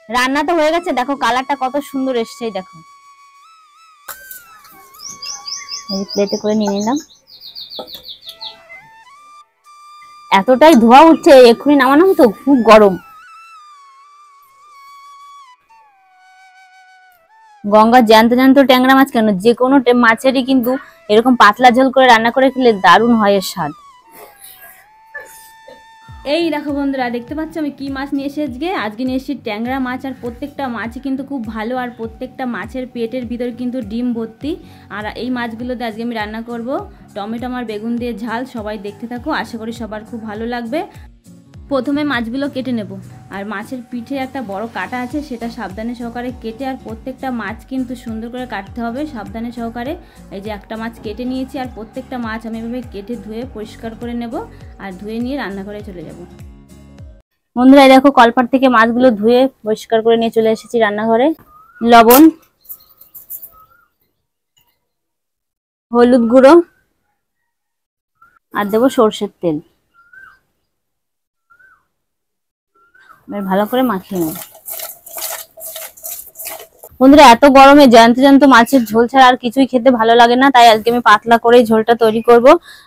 রান্না তো হয়ে গেছে, দেখো কালারটা কত সুন্দর এসছে। দেখো এই প্লেটে করে নিয়ে নিলাম। এতটাই ধোঁয়া উঠছে, এক্ষুনি নামানো তো, খুব গরম। গঙ্গার জ্যান্ত জ্যান্ত ট্যাংরা মাছ কেন, যে কোনো মাছেরই কিন্তু এরকম পাতলা ঝোল করে রান্না করে খেলে দারুণ হয় এর স্বাদ। এই দেখো বন্ধুরা, দেখতে পাচ্ছ আমি কি মাছ নিয়ে এসেছি আজকে। আজকে নিয়ে এসেছি ট্যাংরা মাছ, আর প্রত্যেকটা মাছই কিন্তু খুব ভালো, আর প্রত্যেকটা মাছের পেটের ভিতরে কিন্তু ডিম ভর্তি। আর এই মাছগুলোতে আজকে আমি রান্না করব টমেটো আর বেগুন দিয়ে ঝাল। সবাই দেখতে থাকো, আশা করি সবার খুব ভালো লাগবে। প্রথমে মাছগুলো কেটে নেব, আর মাছের পিঠে একটা বড় কাটা আছে, সেটা সাবধানে সহকারে কেটে, আর প্রত্যেকটা মাছ কিন্তু সুন্দর করে কাটতে হবে সাবধানে সহকারে। এই যে একটা মাছ কেটে নিয়েছি, আর প্রত্যেকটা মাছ আমি এভাবে কেটে ধুয়ে পরিষ্কার করে নেব, আর ধুয়ে নিয়ে রান্নাঘরে চলে যাব। বন্ধুরা দেখো, কলপাট থেকে মাছগুলো ধুয়ে পরিষ্কার করে নিয়ে চলে এসেছি রান্নাঘরে। লবণ, হলুদ গুঁড়ো, আর দেবো সর্ষের তেল। এবার ভালো করে মাখিয়ে নেব। বন্ধুরা এত গরমে জ্যান্ত জ্যান্ত মাছের ঝোল ছাড়া আর কিছুই খেতে ভালো লাগে না, তাই আজকে আমি পাতলা করেই ঝোলটা তৈরি করব।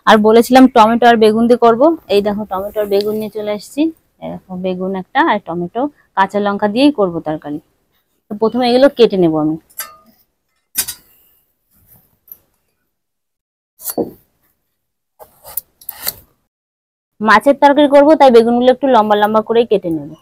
আর বলেছিলাম টমেটো আর বেগুন দিয়ে করবো। এই দেখো টমেটো আর বেগুন নিয়ে চলে এসেছি। এই দেখো বেগুন একটা আর টমেটো, কাঁচা লঙ্কা দিয়েই করবো তরকারি। তো প্রথমে এগুলো কেটে নেবো আমি। মাছের তরকারি করবো, তাই বেগুনগুলো একটু লম্বা লম্বা করেই কেটে নেবো।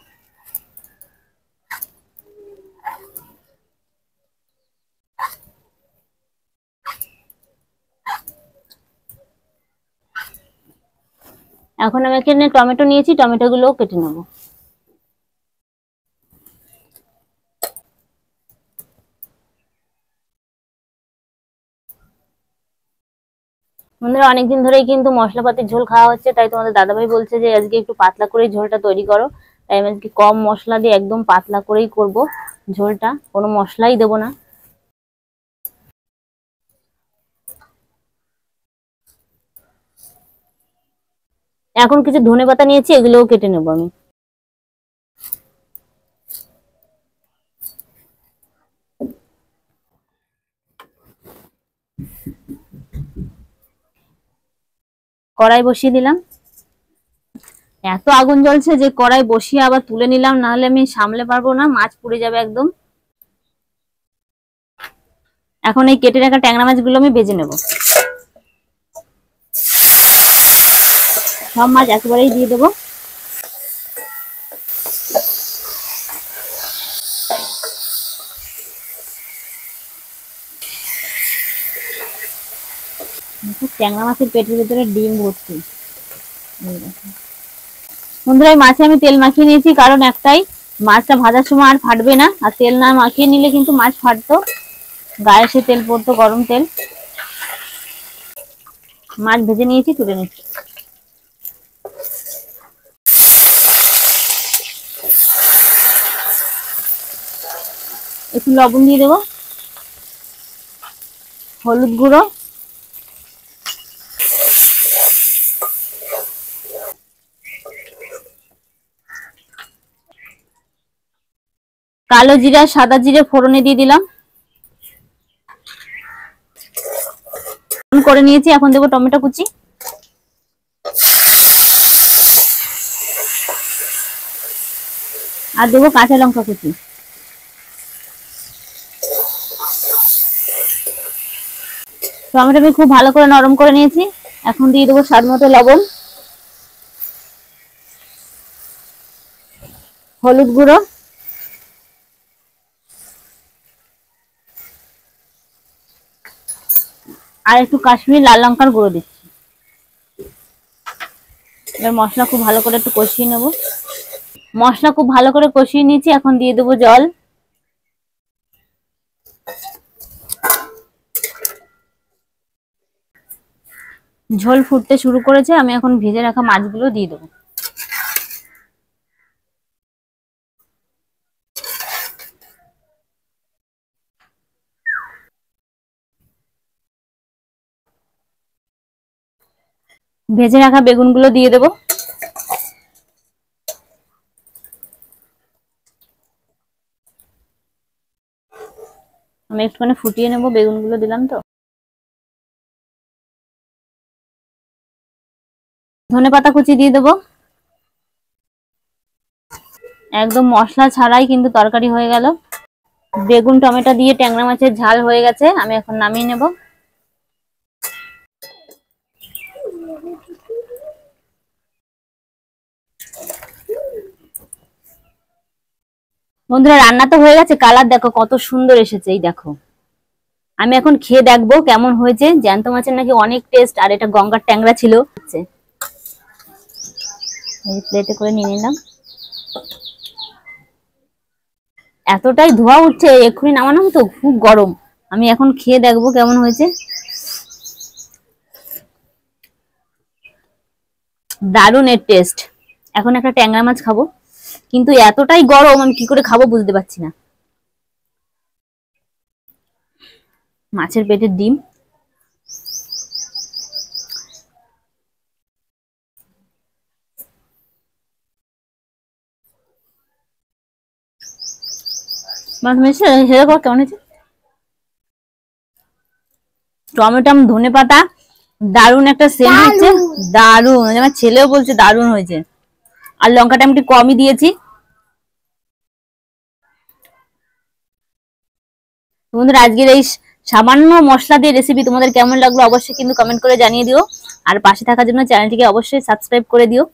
এখন আমি এখানে টমেটো নিয়েছি, টমেটো গুলোও কেটে নেবো। বন্ধুরা অনেকদিন ধরেই কিন্তু মশলাপাতির ঝোল খাওয়া হচ্ছে, তাই তোমাদের দাদাভাই বলছে যে আজকে একটু পাতলা করে ঝোলটা তৈরি করো। তাই আমি আজকে কম মশলা দিয়ে একদম পাতলা করেই করব ঝোলটা, কোনো মশলাই দেবো না। এখন কিছু ধনেপাতা নিয়েছি, এগুলোও কেটে নেবো আমি। কড়াই বসিয়ে দিলাম। এত আগুন জ্বলছে যে কড়াই বসিয়ে আবার তুলে নিলাম, নাহলে আমি সামলে পারবো না, মাছ পুড়ে যাবে একদম। এখন এই কেটে রাখা ট্যাংরা মাছগুলো আমি ভেজে নেব। সব মাছ একেবারেই দিয়ে দেবো। ট্যাংরা মাছের পেটের ভিতরে ডিম ভর্তি। বন্ধুরা এই মাছে আমি তেল মাখিয়ে নিয়েছি, কারণ একটাই, মাছটা ভাজার সময় আর ফাটবে না। আর তেল না মাখিয়ে নিলে কিন্তু মাছ ফাটতো, গায়ে সে তেল পড়তো, গরম তেল। মাছ ভেজে নিয়েছি, তুলে নিচ্ছি। একটু লবণ দিয়ে দেবো, হলুদ গুঁড়ো, কালো জিরা সাদা জিরে ফোড়নে দিয়ে দিলাম, করে নিয়েছি। এখন দেবো টমেটো কুচি, আর দেবো কাঁচা লঙ্কা কুচি। টমেটো আমি খুব ভালো করে নরম করে নিয়েছি। এখন দিয়ে দেবো স্বাদ মতো লবণ, হলুদ গুঁড়ো, আর একটু কাশ্মীরি লাল লঙ্কার গুঁড়ো দিচ্ছি। এবার মশলা খুব ভালো করে একটু কষিয়ে নেব। মশলা খুব ভালো করে কষিয়ে নিয়েছি, এখন দিয়ে দেবো জল। ঝোল ফুটতে শুরু করেছে, আমি এখন ভেজে রাখা মাছগুলো দিয়ে দেবো। ভেজে রাখা বেগুনগুলো দিয়ে দেবো। আমি একটুখানি ফুটিয়ে নেবো, বেগুনগুলো দিলাম তো। ধনেপাতা কুচি দিয়ে দেবো। একদম মশলা ছাড়াই কিন্তু তরকারি হয়ে গেল। বেগুন টমেটো দিয়ে ট্যাংরা মাছের ঝাল হয়ে গেছে, আমি এখন নামিয়ে নেব। বন্ধুরা রান্না তো হয়ে গেছে, কালার দেখো কত সুন্দর এসেছে, এই দেখো। আমি এখন খেয়ে দেখবো কেমন হয়েছে। জ্যান্ত মাছের নাকি অনেক টেস্ট, আর এটা গঙ্গার ট্যাংরা ছিল। এই প্লেটে করে নিয়ে নিলাম। এতটাই ধোয়া উঠছে, এক্ষুনি নামানো তো, খুব গরম। আমি এখন খেয়ে দেখবো কেমন হয়েছে। দারুণ এর টেস্ট। এখন একটা ট্যাংরা মাছ খাবো, কিন্তু এতটাই গরম আমি কি করে খাবো বুঝতে পারছি না। মাছের পেটের ডিম। কেমন হয়েছে? টমেটো ধনে পাতা দারুণ একটা সেন্ট হচ্ছে, দারুণ। আমার ছেলেও বলছে দারুণ হয়েছে। আর লঙ্কাটা আমি একটু কমই দিয়েছি। বন্ধুরা আজকের এই সামান্য মশলা দিয়ে রেসিপি তোমাদের কেমন লাগলো অবশ্যই কিন্তু কমেন্ট করে জানিয়ে দিও। আর পাশে থাকার জন্য চ্যানেলটিকে অবশ্যই সাবস্ক্রাইব করে দিও।